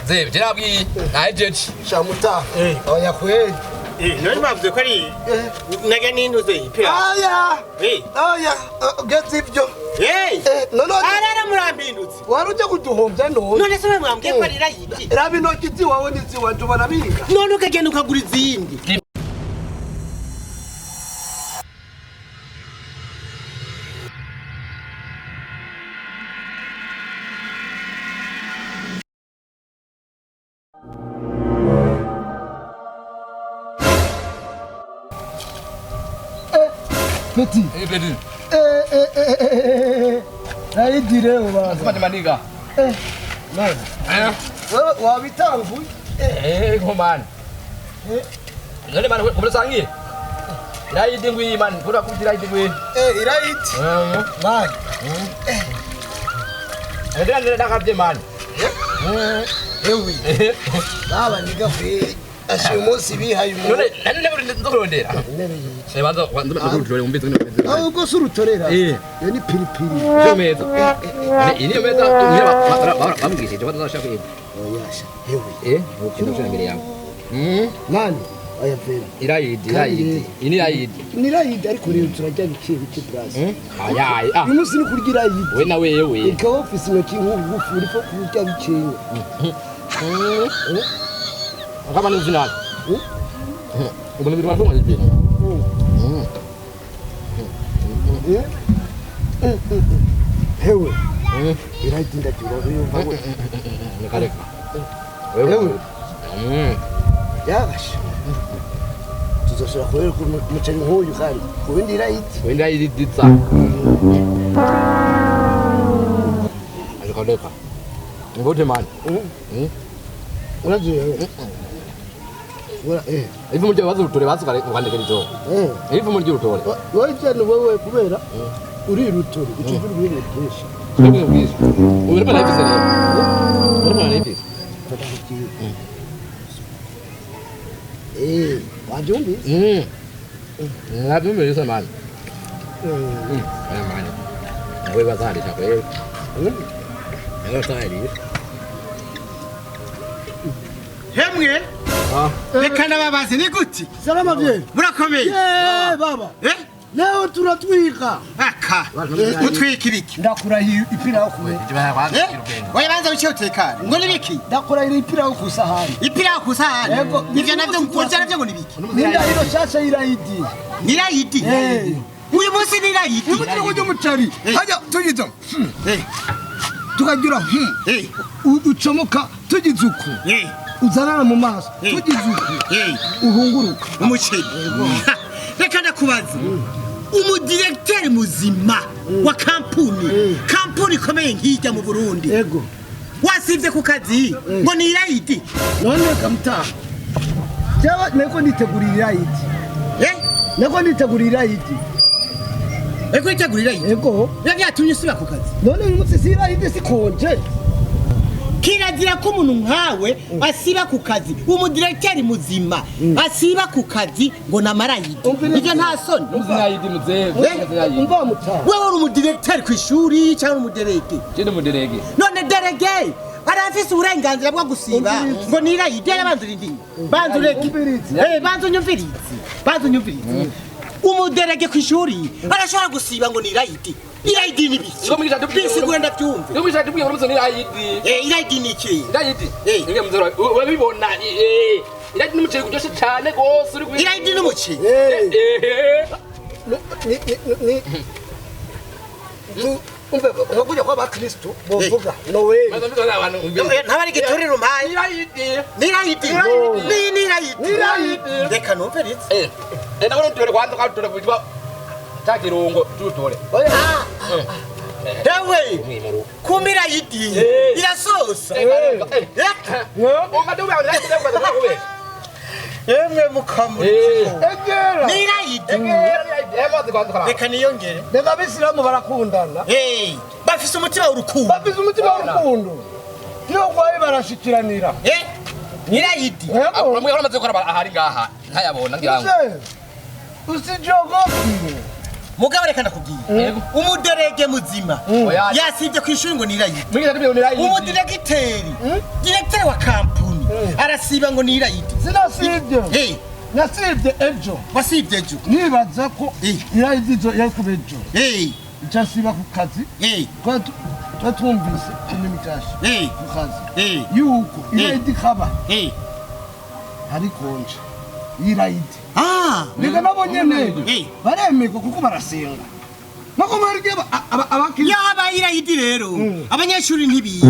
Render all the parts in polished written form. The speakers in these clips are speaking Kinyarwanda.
Zee, jirabi, najeje. Shamuta. Oya kweli. Nani mavuze ko ari naga ninduze ipira. Aya. Aya, getse ibyo. None arara murambindutse. Waruje kuduhombya none. None se mwambwiye ko ari rayiti. Rabi no kiti wawe nizi wanjuma nabinga. None ukagenda ukagura izindi. Petit. Petit. Ai dire uba. Sema maniga. Nani? Wabitangu. Koman. Nani man kubusangi? Rai dingwi man, pura kubirai dingwi. Right. Man. Ndio ndakapje man. Ewi. Baba nigafe. Ashimusi bihaye umuntu. None none ndokurondera. Sebanza ndurutore umbizo ngene. Aho ko surutorera. Yo ni piripiri. Jomeza. Ini meza niba bamugishije badashaka ibi. Oyasha. Hewe. Ukintu cyo mbere yawe. Nani? Aya pera. Irayidi. Ini irayidi. Ni irayidi ariko rero turajya biki brass. Aya. Uyu munsi ni kurya irayidi. We na wewe. Ika office no kingufu uri ko kurya bikenya. Kama ni zinali. Ubona biri mafungwa ibintu. Hewe. Irayidi ndajura uyumva we. Nikareka. Hewe. Yagasha. Tuzoshira kwera ku muceri nk'uyu kandi. Kubindi irayidi. Wenda iditsa. Alikodeka. Ngote man. Uraje. Wala Ivu muje bazutore basukare kwandika rito. Ivu muje utore. Wowe cyane wewe kubera uri rutore icyo uri kwesha. Ndio ubwiza. Uri bana ifise rero. Uri bana ifise. Wajumbi? Ngabumbe yose man. Aya man. Wewe bazali cha kweli. Ndio tayari. Hemwe? Reka nababazi ni guti? Salama bye. Murakomeye. Baba. Leo turatwika. Aka. Utwika ibiki? Ndakurahiye ipira yo kumwe. Oya banza ucyotekana. Ngo nibiki? Ndakurahiye ipira yo kusahani. Ipira yo kusahani. Ivyo navyo mukora navyo ngo nibiki? Nindahiro shasha irayidi. Nirayidi. Uyu munsi nirayidi. Ubutire kujya mucari. Hajya tugizo. Tukagira ucomoka tugize uku. Uzanana mu maso tugize uku. Uhunguruka umuceri. Reka ndakubaza. Umudirecteur muzima wa kampuni ikomeye nkijya mu Burundi. Yego. Wasivye ku kazi ngo ni irayidi. None kamutaha. Jaba neko nitegurira irayidi. Neko nitegurira irayidi. Eko nitegurira irayidi. Yego. Byatumye usiba ku kazi. None uyu munsi si irayidi sikonje. Kirazira ko umuntu nkawe asiba ku kazi. Umudirecteur muzima asiba ku kazi ngo namarayidi. Ivyo nta soni. Umuzirayidi muzehe. Umva mutaha. Wewe uri umudirecteur ku ishuri cyangwa umuderege? Kindi muderege. None derege arafise uburenganzira bwo gusiba ngo nirayidi y'abantu rindi. Banzureke. Banzunyumvirize. Umuderege ku ishuri arashobora gusiba ngo nirayidi. Irayidi ni biki? Bisi gwenda byumve. Yo mwisha tubwiye uruzo nirayidi. Irayidi ni iki? Irayidi. Nige muzero urabibona irayidi n'umuceri kuryoshe cyane gose uri irayidi n'umuceri. Umbe ngokuja kwa bakristo bovuga nowe. Ntabari giturira umpaye. Nirayidi. Nirayidi. Reka numvirize. Ndabona utore kwanza kwatore kujwa takirungo tutore. Dawe kumira yidi irasosa. Yemwe mukamuri. Nirayidi. Reka niyongere. Reka bisilamu barakundana. Bafise umutima w'urukundo. Bafise umutima w'urukundo. Iyo kwaye barashikiranira. Nirayidi. Amwe uramaze gukora ahari ngaha ntayabona ngirango. Usijogopi. mugabo reka ndakubwira umuderege muzima yasibye ku ishuri ngo nirayidi umudiregiteri diregiteri wa kampuni arasiba ngo nirayidi sinasibye nasibye ejo wasibye ejo nibaza ko irayidi izo yakuba ejo icasiba ku kazi twumvise ikintu cyashe ku kazi yuko irayidi kaba ari konje irayidi niga nabo nyene baremego kuko barasenga nako marige abakiri yaba irayidi rero abanyeshuri ntibiga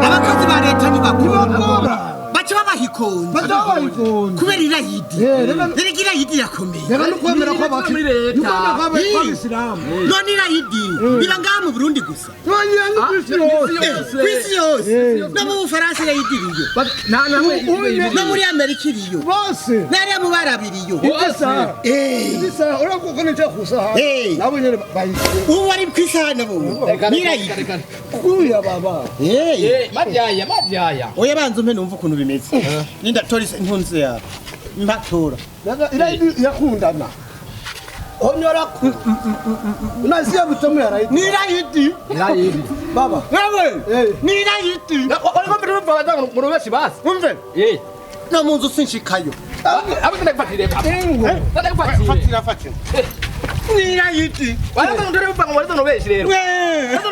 abakozi ba leta ntibakora bacha babahikonze kubera irayidi rega irayidi yakomeye rega nukwemera ko abakiri leta n'abisilamu none irayidi biba ngaha mu Burundi gusa kwisi yose no mu Bufaransa irayidi iriyo no muri Amerika iriyo bose nariya mu barabiriyo isa urakuko n'icyo kusaha nabo nyene bayise ubu ari kwisa nabo nirayidi kuya baba madyaya oya banze umpe numva ukuntu bimeze ninda tori intunze ya mbatora irayidi yakundana onyora unasiya bitamu ya irayidi baba wewe ni irayidi ariko mbere bava bajya mu rubeshi basi umve no munzu sinshikayo abo ndakufatire fatira ni irayidi waraba ndore bava mu rubeshi rero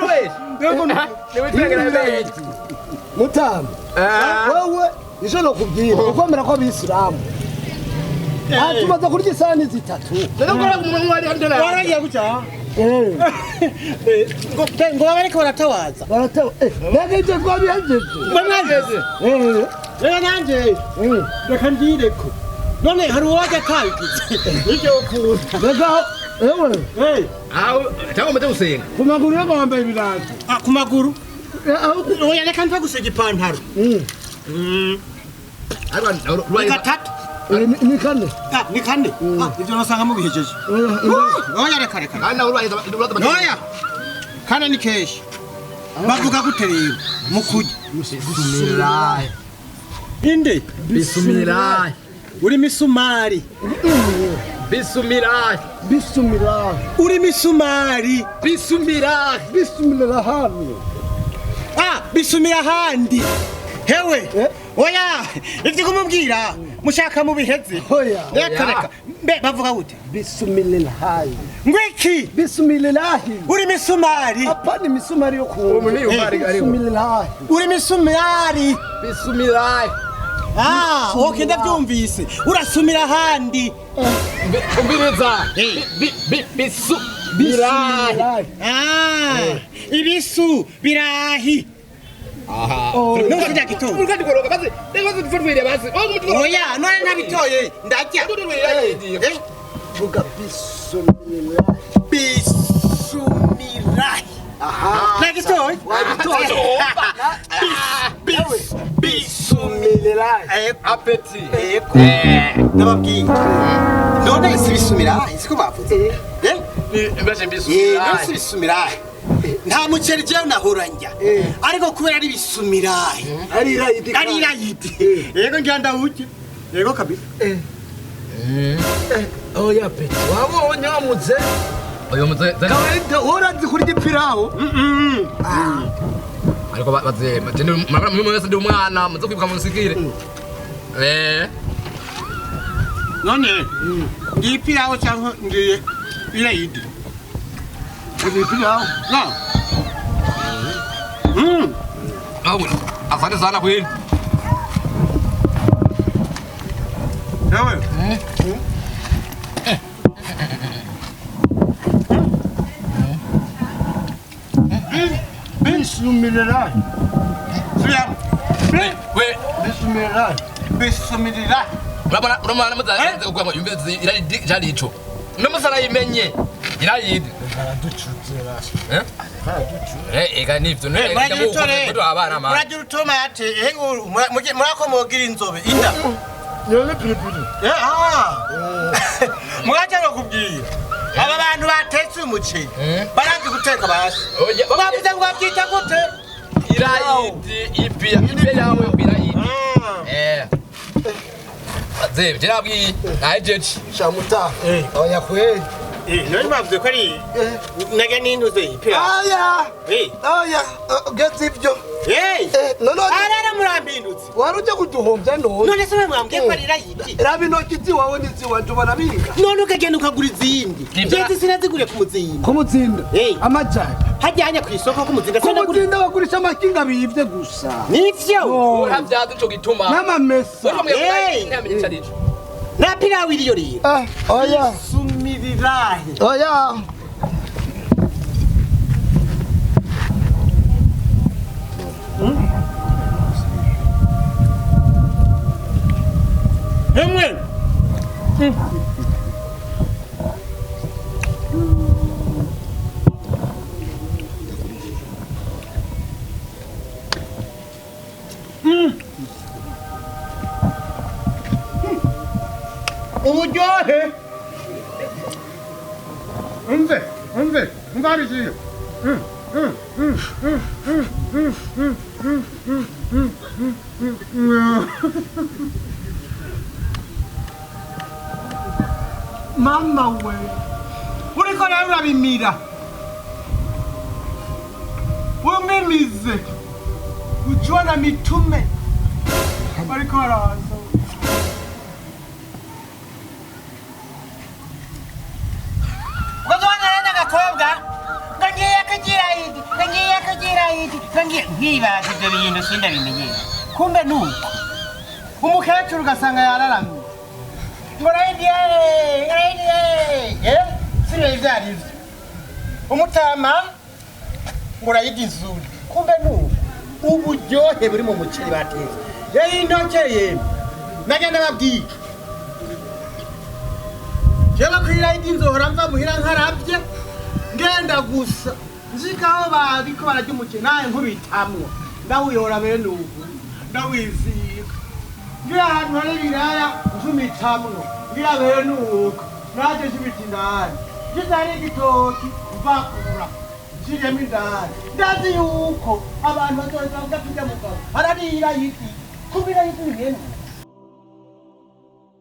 rubeshi mutamu wewe isho no kubwira ukomera ko abisilamu tumaze kurya isahani zitatu waragiye guca ngo bareke baratawaza nageze ko bihejeje reka nanjye reka ndireko none hari uwajya atabigize nibyo ukunda reka cyangwa umeze gusenga ku maguru yo wambaye ibirato ku maguru oya reka nta gusega ipantaro gatatu ni kane ni kane ibyo nasanga mubihejeje oya reka oya kane ni keshi bavuga gute rero mukujya bismillah inde bismillah uri misumari bismillah uri misumari bismillah bisumira handi hewe oya ivyo kumubwira mushaka mubiheze reka mbe bavuga gute bismillah ngwiki bismillah uri misumari apana misumari yo ku bismillah uri misumari bismillah okay ndavyumvise urasumira handi umbiriza bismillah ibisu birahi no kujya gitondo urukandi koroga baze rego dufurwire baze oya none ntabitoye ndajya vuga bismillah nagitoye bismillah apeti ndababwiye none si bisumira siko bavuze mbaje bismillah no si bisumira nta muceri je nahoranja ariko kubera ari bisumira ari irayidi yego nganda uke yego kabisa oya peti wabonye wamuze oyo muze kawaida urazi kurya ipirawo ariko baze murabona muri mwese ndi umwana muze kwibuka mu nsikire none ipirawo cyangwa ngiye irayidi ipirawo asante sana kweli ewe bismillah bismillah urabona muzaze ukwa ngo yumvise irayidi jari ico n'umusara yimenye irayidi ega nivyo muragira utomate murako mugira inzobe inda yone pilipili mwaje bakubwira aba bantu batetse umuceri baranze guteka basi bavuze ngo babyita gute irayidi ipia yawe irayidi zebe jerabwi najeje shamuta oya kweli none bavuze ko ari naga n'intuze ipira aya getse ibyo none arara murambindutse wari ujya kuduhombya none se mwambwiye ko ari rayiti raba intoki ziwawe n'iziwanje ubona binga none ukagenda ukagura izindi ngeze sinaziguriye ku muzinda amajyane hajyanye ku isoko k'umuzinda k'umuzinda bagurisha amakinga biyivye gusa nivyo uravyaza ico gituma n'amamesa na pirawu iriyo rero oya sumirirahe oya Hemwe uburyohe umve ngarije mama we uriko nawe urabimira umimize uciona mitume bariko baraza Gakobwa ngiye kugira idi nkibaza ibyo bintu sindabimenyera kumbe nuko umukecuru ugasanga yararamye ngo rayidi sinari byarivyo umutama ngo rayidi nzuri kumbe nuko uburyohe buri mu muceri batetse yayintokeye najya nababwiye jewe kwirayidi nzohora mva muhira nkarabye ngenda gusa nzikaho babiko barajya umukene naye nkubitamwo ndawuyora bene ubu ndawizika ngira ahantu hari ibiraya nkumitamwo ngira bene uko naje zibiti ndani ngizari igitoki mvakura nshiremo indani ndazi yuko abantu bazoza bavuga tujya mugabo ararira yiti kubira yiti bigenda